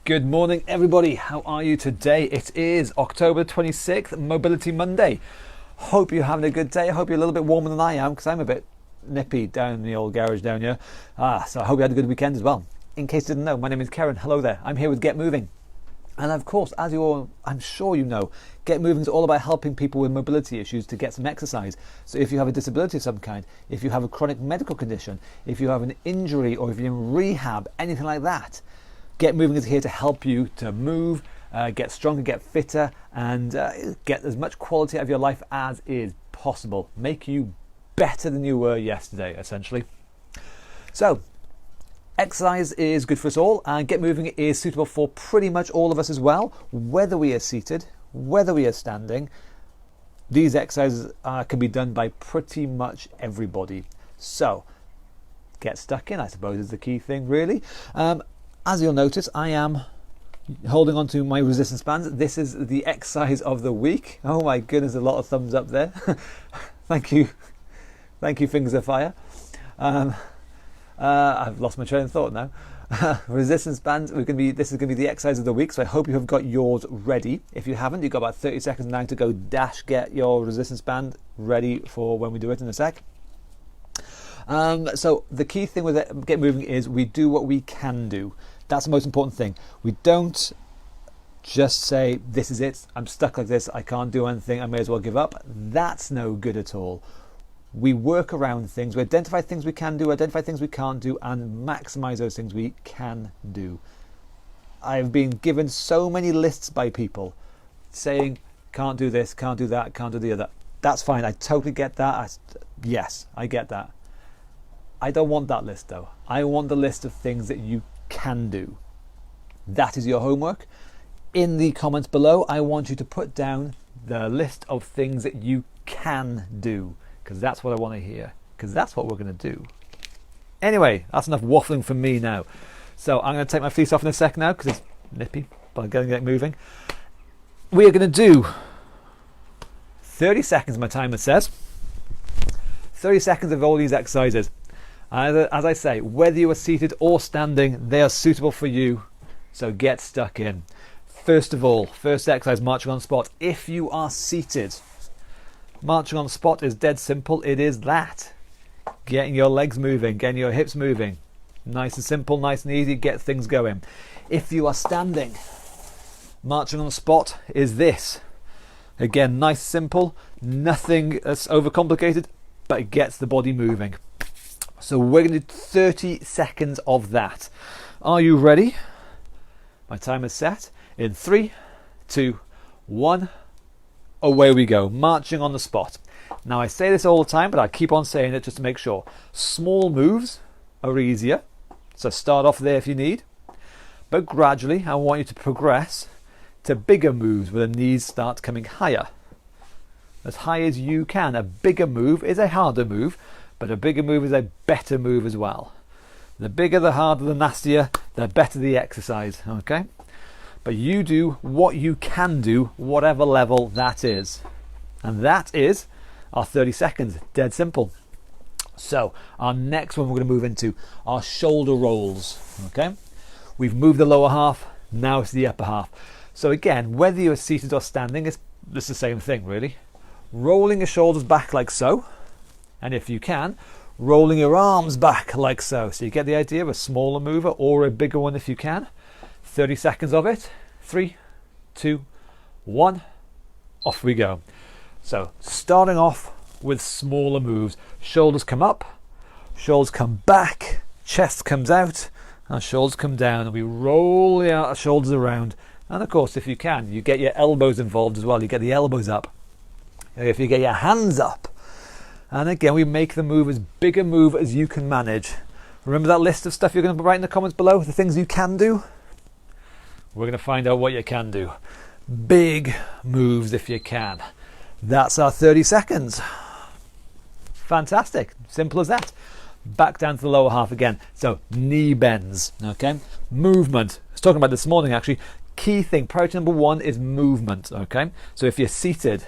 Good morning, everybody. How are you today? It is October 26th, Mobility Monday. Hope you're having a good day. I hope you're a little bit warmer than I am because I'm a bit nippy down in the old garage down here. So I hope you had a good weekend as well. In case you didn't know, my name is Karen. Hello there. I'm here with Get Moving. And of course, as you all, I'm sure you know, Get Moving is all about helping people with mobility issues to get some exercise. So if you have a disability of some kind, if you have a chronic medical condition, if you have an injury or if you're in rehab, anything like that, Get Moving is here to help you to move, get stronger, get fitter, and get as much quality out of your life as is possible. Make you better than you were yesterday, essentially. So, exercise is good for us all, and Get Moving is suitable for pretty much all of us as well, whether we are seated, whether we are standing. These exercises can be done by pretty much everybody. So, get stuck in, I suppose, is the key thing, really. As you'll notice, I am holding on to my resistance bands. This is the exercise of the week. Oh my goodness, a lot of thumbs up there. Thank you, fingers of fire. I've lost my train of thought now. Resistance bands. This is going to be the exercise of the week. So I hope you have got yours ready. If you haven't, you've got about 30 seconds now to go get your resistance band ready for when we do it in a sec. So the key thing with Get Moving is we do what we can do. That's the most important thing. We don't just say, this is it, I'm stuck like this, I can't do anything, I may as well give up. That's no good at all. We work around things, we identify things we can do, identify things we can't do, and maximise those things we can do. I've been given so many lists by people saying, can't do this, can't do that, can't do the other. That's fine, I totally get that. Yes, I get that. I don't want that list though. I want the list of things that you can do. That is your homework. In the comments below, I want you to put down the list of things that you can do, because that's what I want to hear, because that's what we're going to do. Anyway, that's enough waffling from me now. So I'm going to take my fleece off in a sec now because it's nippy, but I'm going to get moving. We are going to do 30 seconds, my timer says. 30 seconds of all these exercises. As I say, whether you are seated or standing, they are suitable for you, so get stuck in. First of all, first exercise, marching on spot. If you are seated, marching on spot is dead simple. It is that. Getting your legs moving, getting your hips moving. Nice and simple, nice and easy, get things going. If you are standing, marching on spot is this. Again, nice, simple, nothing that's overcomplicated, but it gets the body moving. So we're going to do 30 seconds of that. Are you ready? My timer is set. In 3, 2, 1, away we go. Marching on the spot. Now I say this all the time, but I keep on saying it just to make sure. Small moves are easier. So start off there if you need. But gradually, I want you to progress to bigger moves where the knees start coming higher. As high as you can. A bigger move is a harder move. But a bigger move is a better move as well. The bigger, the harder, the nastier, the better the exercise, okay? But you do what you can do, whatever level that is. And that is our 30 seconds, dead simple. So, our next one we're going to move into are shoulder rolls, okay? We've moved the lower half, now it's the upper half. So again, whether you're seated or standing, it's the same thing, really. Rolling your shoulders back like so. And if you can, rolling your arms back like so. So you get the idea of a smaller mover or a bigger one if you can. 30 seconds of it. 3, 2, 1. Off we go. So starting off with smaller moves. Shoulders come up, shoulders come back, chest comes out, and shoulders come down. And we roll the shoulders around. And of course, if you can, you get your elbows involved as well. You get the elbows up. If you get your hands up, and again, we make the move as big a move as you can manage. Remember that list of stuff you're going to write in the comments below? The things you can do? We're going to find out what you can do. Big moves if you can. That's our 30 seconds. Fantastic. Simple as that. Back down to the lower half again. So knee bends. Okay. Movement. I was talking about this morning actually. Key thing, priority number 1 is movement. Okay. So if you're seated,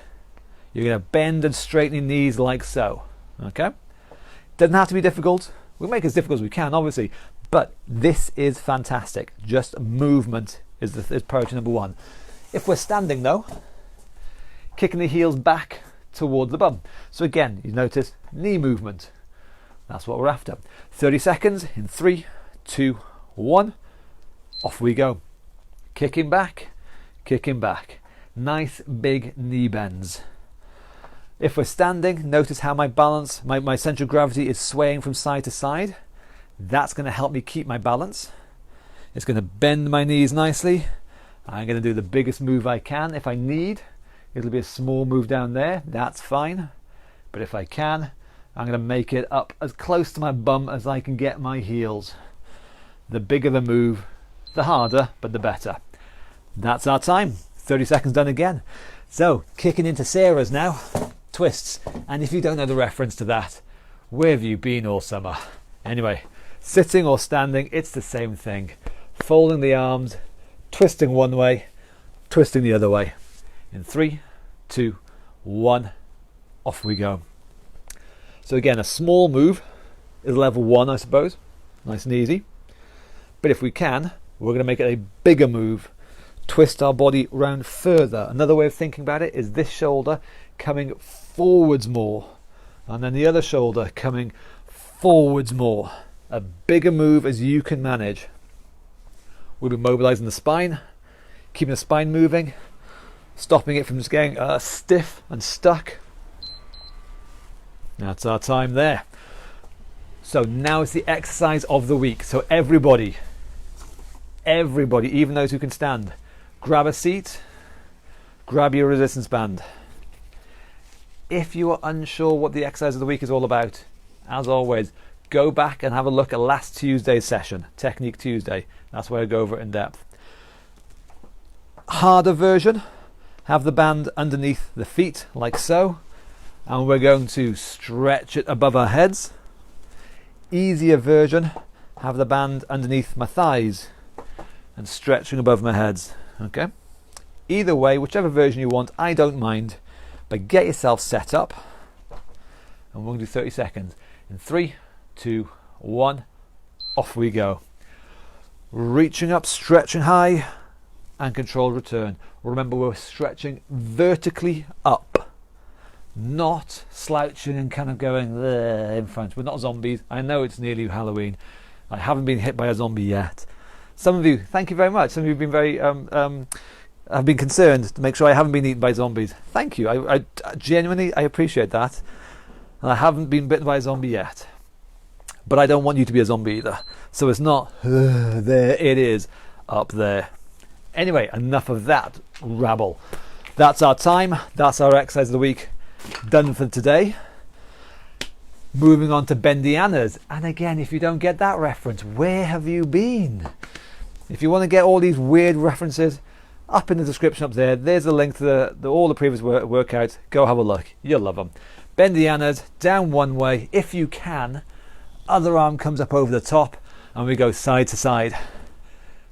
you're going to bend and straighten your knees like so. Okay? Doesn't have to be difficult. We'll make it as difficult as we can, obviously. But this is fantastic. Just movement is priority number one. If we're standing though, kicking the heels back towards the bum. So again, you notice knee movement. That's what we're after. 30 seconds in 3, 2, 1. Off we go. Kicking back, kicking back. Nice big knee bends. If we're standing, notice how my balance, my center of gravity is swaying from side to side. That's going to help me keep my balance. It's going to bend my knees nicely. I'm going to do the biggest move I can. If I need, it'll be a small move down there. That's fine. But if I can, I'm going to make it up as close to my bum as I can get my heels. The bigger the move, the harder, but the better. That's our time. 30 seconds done again. So, kicking into Sarah's now. Twists. And if you don't know the reference to that, where have you been all summer? Anyway, sitting or standing, it's the same thing. Folding the arms, twisting one way, twisting the other way. In 3, 2, 1, off we go. So again, a small move is level 1, I suppose. Nice and easy. But if we can, we're going to make it a bigger move. Twist our body round further. Another way of thinking about it is this shoulder coming forwards more, and then the other shoulder coming forwards more. A bigger move as you can manage. We'll be mobilizing the spine, keeping the spine moving, stopping it from just getting stiff and stuck. That's our time there. So now it's the exercise of the week. So everybody, even those who can stand, grab a seat, grab your resistance band. If you are unsure what the exercise of the week is all about, as always, go back and have a look at last Tuesday's session, Technique Tuesday. That's where I go over it in depth. Harder version, have the band underneath the feet like so, and we're going to stretch it above our heads. Easier version, have the band underneath my thighs and stretching above my heads. Okay, either way, whichever version you want, I don't mind, but get yourself set up, and we're going to do 30 seconds in 3, 2, 1, off we go. Reaching up, stretching high, and controlled return. Remember, we're stretching vertically up, not slouching and kind of going there in front. We're not zombies. I know it's nearly Halloween. I haven't been hit by a zombie yet. Some of you, thank you very much. Some of you have been very have been concerned to make sure I haven't been eaten by zombies. Thank you. I genuinely appreciate that. And I haven't been bitten by a zombie yet. But I don't want you to be a zombie either. So it's not there, it is up there. Anyway, enough of that rabble. That's our time. That's our exercise of the week. Done for today. Moving on to Bendianas. And again, if you don't get that reference, where have you been? If you want to get all these weird references, up in the description up there, there's a link to all the previous workouts. Go have a look. You'll love them. Bendianas, down one way. If you can, other arm comes up over the top, and we go side to side.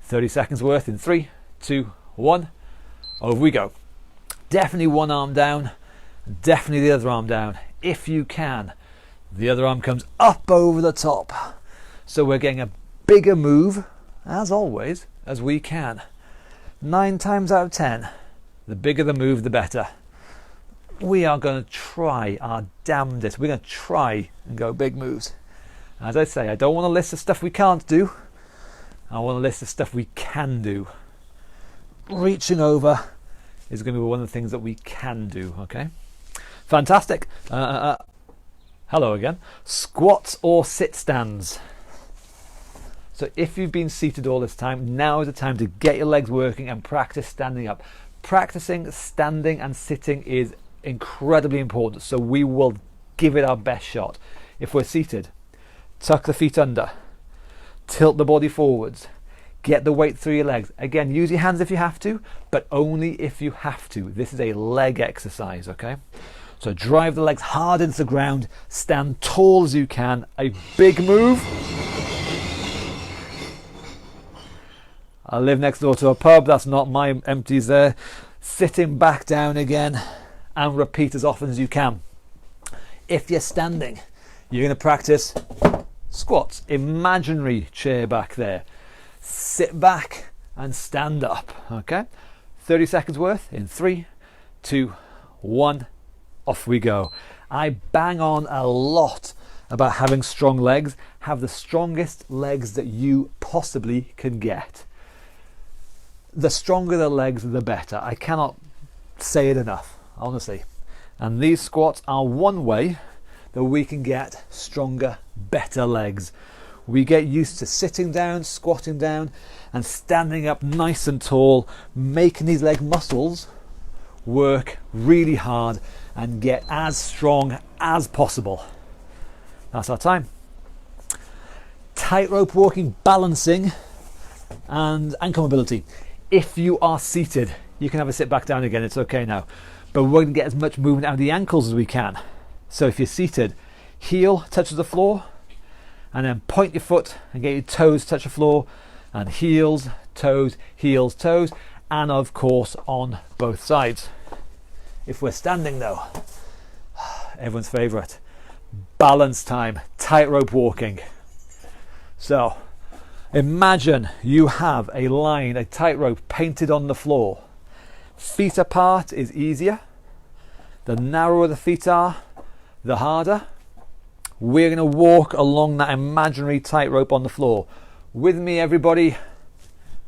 30 seconds worth in 3, 2, 1. Over we go. Definitely one arm down, definitely the other arm down. If you can, the other arm comes up over the top. So we're getting a bigger move, as always, as we can. 9 times out of 10, the bigger the move, the better. We are going to try our damnedest. We're going to try and go big moves. As I say, I don't want a list of stuff we can't do. I want a list of stuff we can do. Reaching over is going to be one of the things that we can do, okay? Fantastic. Hello again. Squats or sit stands. So if you've been seated all this time, now is the time to get your legs working and practice standing up. Practicing standing and sitting is incredibly important, so we will give it our best shot. If we're seated, tuck the feet under, tilt the body forwards, get the weight through your legs. Again, use your hands if you have to, but only if you have to. This is a leg exercise, okay? So drive the legs hard into the ground, stand tall as you can, a big move. I live next door to a pub, that's not my empties there. Sitting back down again and repeat as often as you can. If you're standing, you're going to practice squats, imaginary chair back there. Sit back and stand up. Okay, 30 seconds worth in 3, 2, 1, off we go. I bang on a lot about having strong legs. Have the strongest legs that you possibly can get. The stronger the legs, the better. I cannot say it enough, honestly. And these squats are one way that we can get stronger, better legs. We get used to sitting down, squatting down, and standing up nice and tall, making these leg muscles work really hard and get as strong as possible. That's our time. Tightrope walking, balancing, and ankle mobility. If you are seated, you can have a sit back down again, it's okay now. But we're going to get as much movement out of the ankles as we can. So if you're seated, heel touches the floor, and then point your foot and get your toes touch the floor, and heels, toes, and of course on both sides. If we're standing though, everyone's favourite, balance time, tightrope walking. So imagine you have a line, a tightrope painted on the floor. Feet apart is easier. The narrower the feet are, the harder. We're going to walk along that imaginary tightrope on the floor. With me, everybody.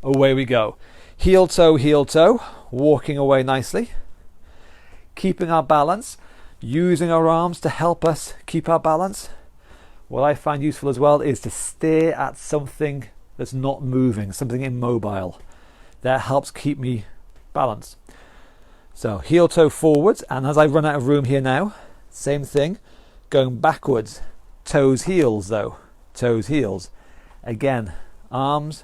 Away we go. Heel toe, walking away nicely. Keeping our balance, using our arms to help us keep our balance. What I find useful as well is to stare at something that's not moving, something immobile. That helps keep me balanced. So heel toe forwards, and as I run out of room here now, same thing, going backwards. Toes heels though, toes heels. Again, arms,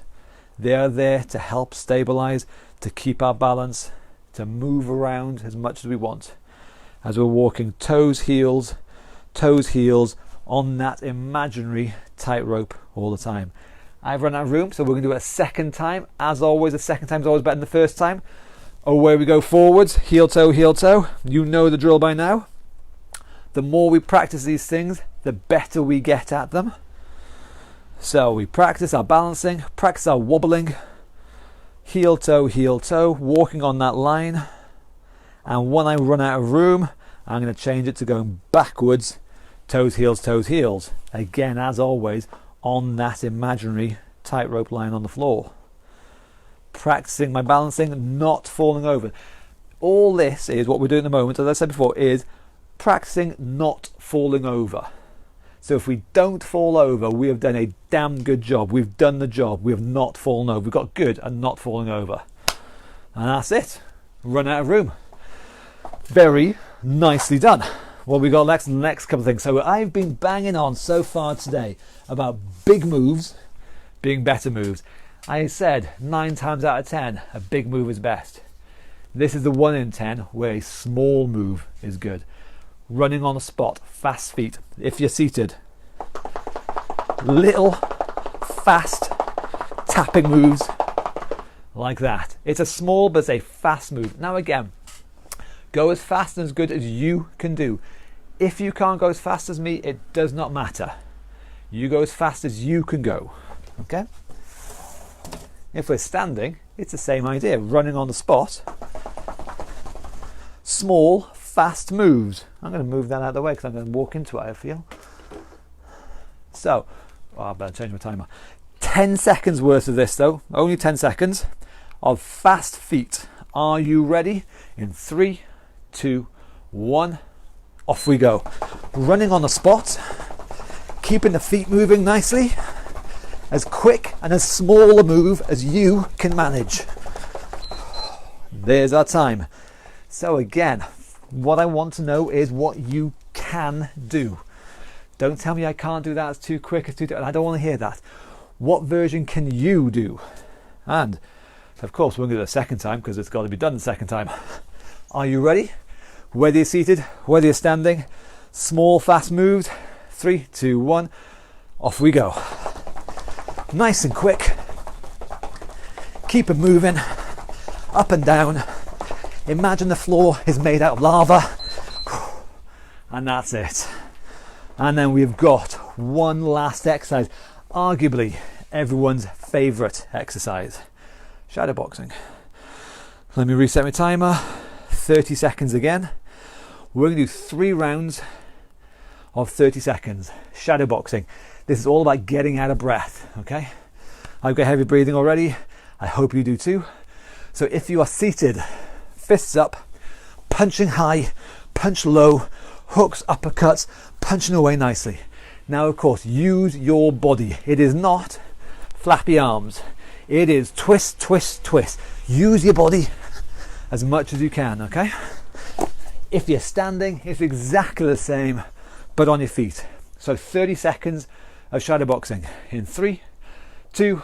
they are there to help stabilize, to keep our balance, to move around as much as we want. As we're walking toes heels on that imaginary tightrope all the time. I've run out of room, so we're going to do it a second time. As always, the second time is always better than the first time. Away we go forwards, heel toe. You know the drill by now. The more we practice these things, the better we get at them. So we practice our balancing, practice our wobbling, heel toe, walking on that line. And when I run out of room, I'm going to change it to going backwards, toes heels. Again, as always, on that imaginary tightrope line on the floor. Practicing my balancing, not falling over. All this is what we're doing at the moment, as I said before, is practicing not falling over. So if we don't fall over, we have done a damn good job. We've done the job. We have not fallen over. We've got good at not falling over. And that's it. Run out of room. Very nicely done. What we got next? Next couple of things. So I've been banging on so far today about big moves being better moves. I said 9 times out of 10, a big move is best. This is the 1 in 10 where a small move is good. Running on the spot, fast feet. If you're seated, little fast tapping moves like that. It's a small but it's a fast move. Now again, go as fast and as good as you can do. If you can't go as fast as me, it does not matter. You go as fast as you can go. Okay? If we're standing, it's the same idea. Running on the spot. Small, fast moves. I'm going to move that out of the way because I'm going to walk into it, I feel. So, I better change my timer. 10 seconds worth of this though. Only 10 seconds of fast feet. Are you ready? In 3, 2, 1. Off we go. Running on the spot. Keeping the feet moving nicely. As quick and as small a move as you can manage. There's our time. So again, what I want to know is what you can do. Don't tell me I can't do that, it's too quick, it's too... I don't want to hear that. What version can you do? And, of course, we're going to do it a second time because it's got to be done the second time. Are you ready? Whether you're seated, whether you're standing, small, fast moves. 3, 2, 1. Off we go. Nice and quick. Keep it moving. Up and down. Imagine the floor is made out of lava. And that's it. And then we've got one last exercise. Arguably everyone's favourite exercise. shadow boxing. Let me reset my timer. 30 seconds again. We're going to do 3 rounds of 30 seconds. Shadow boxing. This is all about getting out of breath, okay? I've got heavy breathing already. I hope you do too. So if you are seated, fists up, punching high, punch low, hooks, uppercuts, punching away nicely. Now, of course, use your body. It is not flappy arms. It is twist, twist, twist. Use your body as much as you can, okay? If you're standing, it's exactly the same, but on your feet. So 30 seconds of shadow boxing. In 3, 2,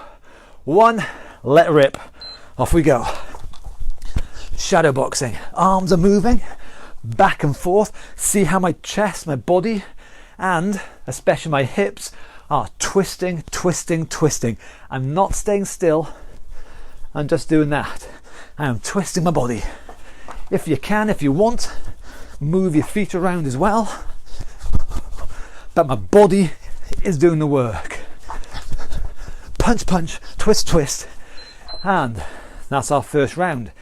1, let rip. Off we go. Shadow boxing. Arms are moving back and forth. See how my chest, my body, and especially my hips are twisting, twisting, twisting. I'm not staying still. I'm just doing that. I am twisting my body. If you can, if you want, move your feet around as well. But my body is doing the work. Punch, punch, twist, twist. And that's our first round.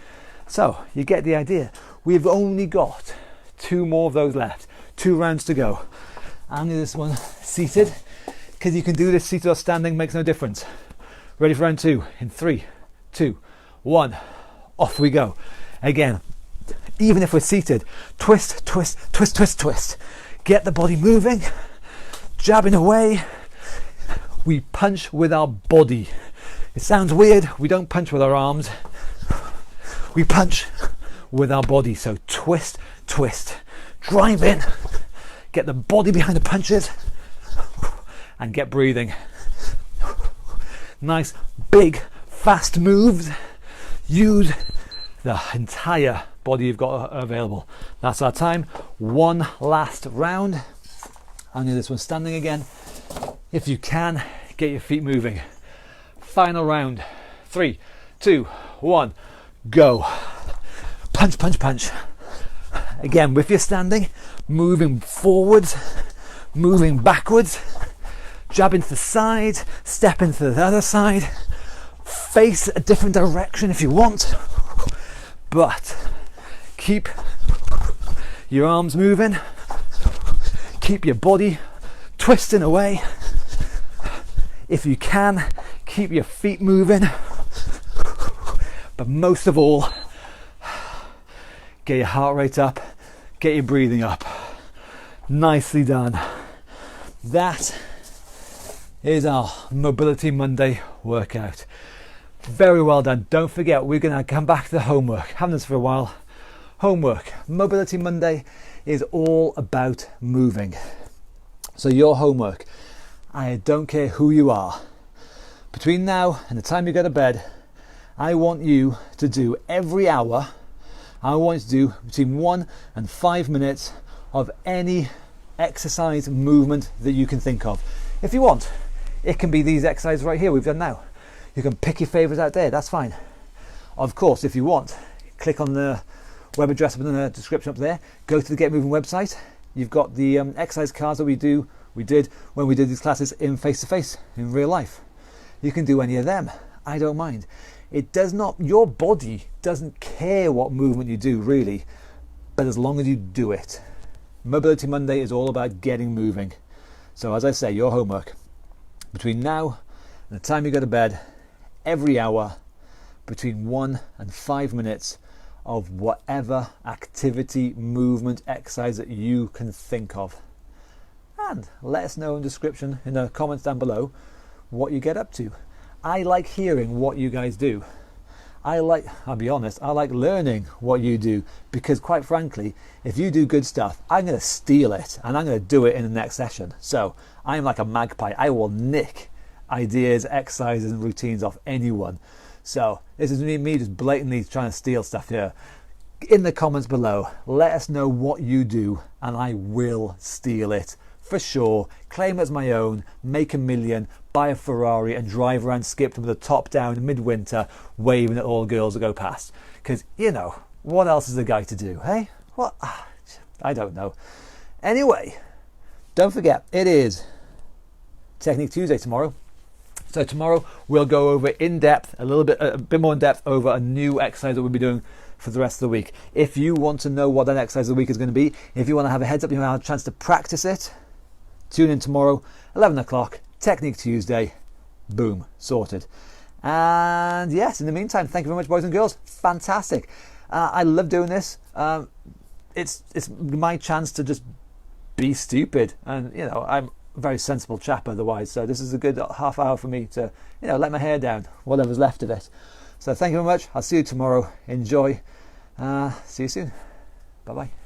So you get the idea. We've only got 2 more of those left. 2 rounds to go. I'm going to do this one seated, because you can do this seated or standing, makes no difference. Ready for round 2 in 3, 2, 1. Off we go. Again, even if we're seated, twist, twist, twist, twist, twist. Get the body moving, jabbing away. We punch with our body. It sounds weird. We don't punch with our arms. We punch with our body. So twist, twist, drive in, get the body behind the punches, and get breathing. Nice, big, fast moves. Use the entire body you've got available. That's our time. 1 last round. I'm going to do this one standing again. If you can, get your feet moving. Final round. 3, 2, 1, go. Punch, punch, punch. Again, with your standing, moving forwards, moving backwards, jab into the side, step into the other side, face a different direction if you want, but keep your arms moving, keep your body twisting away. If you can, keep your feet moving, but most of all, get your heart rate up, get your breathing up. Nicely done. That is our Mobility Monday workout. Very well done. Don't forget, we're going to come back to the homework. Haven't done this for a while. Homework. Mobility Monday is all about moving. So your homework, I don't care who you are, between now and the time you go to bed, I want you to do every hour, I want you to do between 1 and 5 minutes of any exercise movement that you can think of. If you want, it can be these exercises right here we've done now. You can pick your favourites out there, that's fine. Of course, if you want, click on the web address up in the description up there, go to the Get Moving website. You've got the exercise cards that we did when we did these classes in face-to-face, in real life. You can do any of them, I don't mind. It does not, your body doesn't care what movement you do really, but as long as you do it. Mobility Monday is all about getting moving. So as I say, your homework, between now and the time you go to bed, every hour, between 1 and 5 minutes of whatever activity, movement, exercise that you can think of. And let us know in the description, in the comments down below, what you get up to. I like hearing what you guys do. I'll be honest, I like learning what you do, because quite frankly, if you do good stuff, I'm going to steal it and I'm going to do it in the next session. So I'm like a magpie. I will nick ideas, exercises and routines off anyone. So this is me just blatantly trying to steal stuff here. In the comments below, let us know what you do and I will steal it. For sure, claim it as my own, make $1 million, buy a Ferrari and drive around Skipton with the top down in midwinter, waving at all girls that go past. Because, you know, what else is a guy to do, hey? What? I don't know. Anyway, don't forget, it is Technique Tuesday tomorrow. So tomorrow we'll go over a bit more in depth over a new exercise that we'll be doing for the rest of the week. If you want to know what that exercise of the week is going to be, if you want to have a heads up, you want to have a chance to practice it, tune in tomorrow, 11 o'clock, Technique Tuesday. Boom, sorted. And yes, in the meantime, thank you very much, boys and girls. Fantastic. I love doing this. It's my chance to just be stupid, and I'm a very sensible chap otherwise. So this is a good half hour for me to let my hair down, whatever's left of it. So thank you very much. I'll see you tomorrow. Enjoy. See you soon. Bye bye.